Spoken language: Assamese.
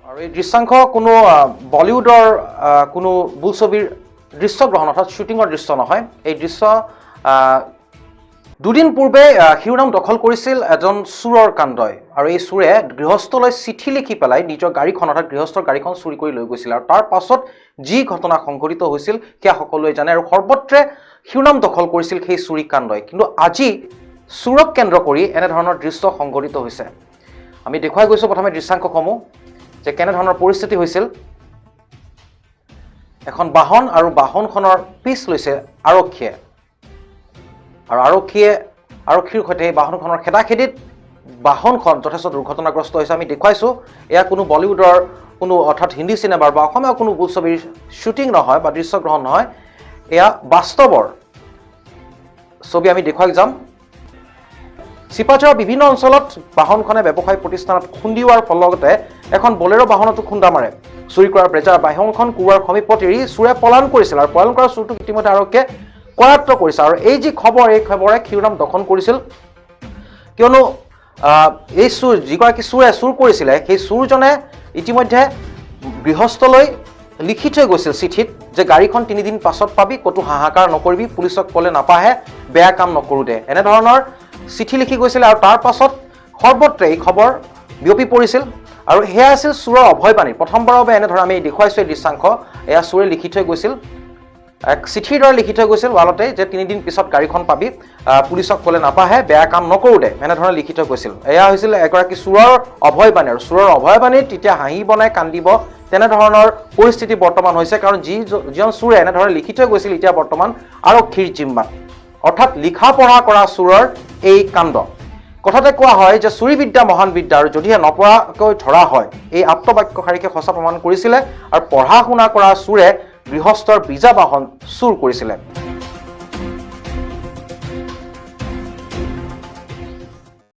আৰু এই দৃশ্যাংশ কোনো বলিউডৰ কোনো বোলছবিৰ দৃশ্যগ্ৰহণ অৰ্থাৎ শ্বুটিঙৰ দৃশ্য নহয়। এই দৃশ্য দুদিন পূৰ্বে শিৰোনাম দখল কৰিছিল এজন চোৰৰ কাণ্ডই। আৰু এই চোৰে গৃহস্থলৈ চিঠি লিখি পেলাই নিজৰ গাড়ীখন অৰ্থাৎ গৃহস্থৰ গাড়ীখন চুৰি কৰি লৈ গৈছিল। আৰু তাৰ পাছত যি ঘটনা সংঘটিত হৈছিল সেয়া সকলোৱে জানে আৰু সৰ্বত্ৰে শিৰোনাম দখল কৰিছিল সেই চুৰি কাণ্ডই। কিন্তু আজি চোৰক কেন্দ্ৰ কৰি এনেধৰণৰ দৃশ্য সংঘটিত হৈছে। আমি দেখুৱাই গৈছোঁ প্ৰথমে দৃশ্যাংশসমূহ যে কেনেধৰণৰ পৰিস্থিতি হৈছিল। এখন বাহন আৰু বাহনখনৰ পিছ লৈছে আৰক্ষীয়ে আৰু আৰক্ষীৰ সৈতে এই বাহনখনৰ খেদাখেদিত বাহনখন যথেষ্ট দুৰ্ঘটনাগ্ৰস্ত হৈছে। আমি দেখুৱাইছোঁ এয়া কোনো বলিউডৰ কোনো অৰ্থাৎ হিন্দী চিনেমাৰ বা অসমীয়া কোনো বোলছবিৰ শ্বুটিং নহয় বা দৃশ্যগ্ৰহণ নহয়, এয়া বাস্তৱৰ ছবি আমি দেখুৱাই যাম। চিপাঝাৰৰ বিভিন্ন অঞ্চলত বাহনখনে ব্যৱসায়িক প্ৰতিষ্ঠানত খুন্দিওৱাৰ ফলতে এখন বলেৰো বাহনতো খুন্দা মাৰে। চুৰি কৰা ব্ৰেজাৰ বাহনখন কুৱাৰ সমীপত এৰি চোৰে পলায়ন কৰিছিল আৰু পলায়ন কৰা চোৰটোক ইতিমধ্যে আৰক্ষীয়ে কৰায়ত্ব কৰিছে। আৰু এই যি খবৰ, এই খবৰে শিৰোনাম দখল কৰিছিল, কিয়নো এই যিগৰাকী চোৰে চুৰ কৰিছিলে সেই চোৰজনে ইতিমধ্যে গৃহস্থলৈ লিখি থৈ গৈছিল চিঠিত যে গাড়ীখন 3 দিন পাছত পাবি, ক'তো হাহাকাৰ নকৰিবি, পুলিচক ক'লে নাপাহে, বেয়া কাম নকৰোঁ দে, এনেধৰণৰ চিঠি লিখি গৈছিলে। আৰু তাৰ পাছত সৰ্বত্ৰে এই খবৰ বিয়পি পৰিছিল আৰু সেয়া আছিল চোৰৰ অভয়বাণী। প্ৰথমবাৰৰ বাবে এনেধৰণে আমি দেখুৱাইছোঁ এই দৃশ্যাংশ। এয়া চোৰে লিখি থৈ গৈছিল, এক চিঠিৰ দৰে লিখি থৈ গৈছিল ৱালতে যে 3 দিন পিছত গাড়ীখন পাবি, পুলিচক ক'লে নাপাহে, বেয়া কাম নকৰোঁ দে, এনেধৰণে লিখি থৈ গৈছিল। এয়া হৈছিল এগৰাকী চোৰৰ অভয়বাণী। আৰু চোৰৰ অভয়বাণীত তেতিয়া হাঁহি বনাই কান্দিব তেনেধৰণৰ পৰিস্থিতি বৰ্তমান হৈছে, কাৰণ যিজন চোৰে এনেধৰণে লিখি থৈ গৈছিল এতিয়া বৰ্তমান আৰক্ষীৰ জিম্মাত, অৰ্থাৎ লিখা পঢ়া কৰা চোৰৰ এই কাণ্ড। কথাতে কোৱা হয় যে চুৰি বিদ্যা মহান বিদ্যা, আৰু যদিহে নপঢ়াকৈ ধৰা হয়, এই আপ্তবাক্যশাৰীকে সঁচা প্ৰমাণ কৰিছিলে। আৰু পঢ়া শুনা কৰা চোৰে গৃহস্থৰ বীজা বাহন চুৰ কৰিছিলে।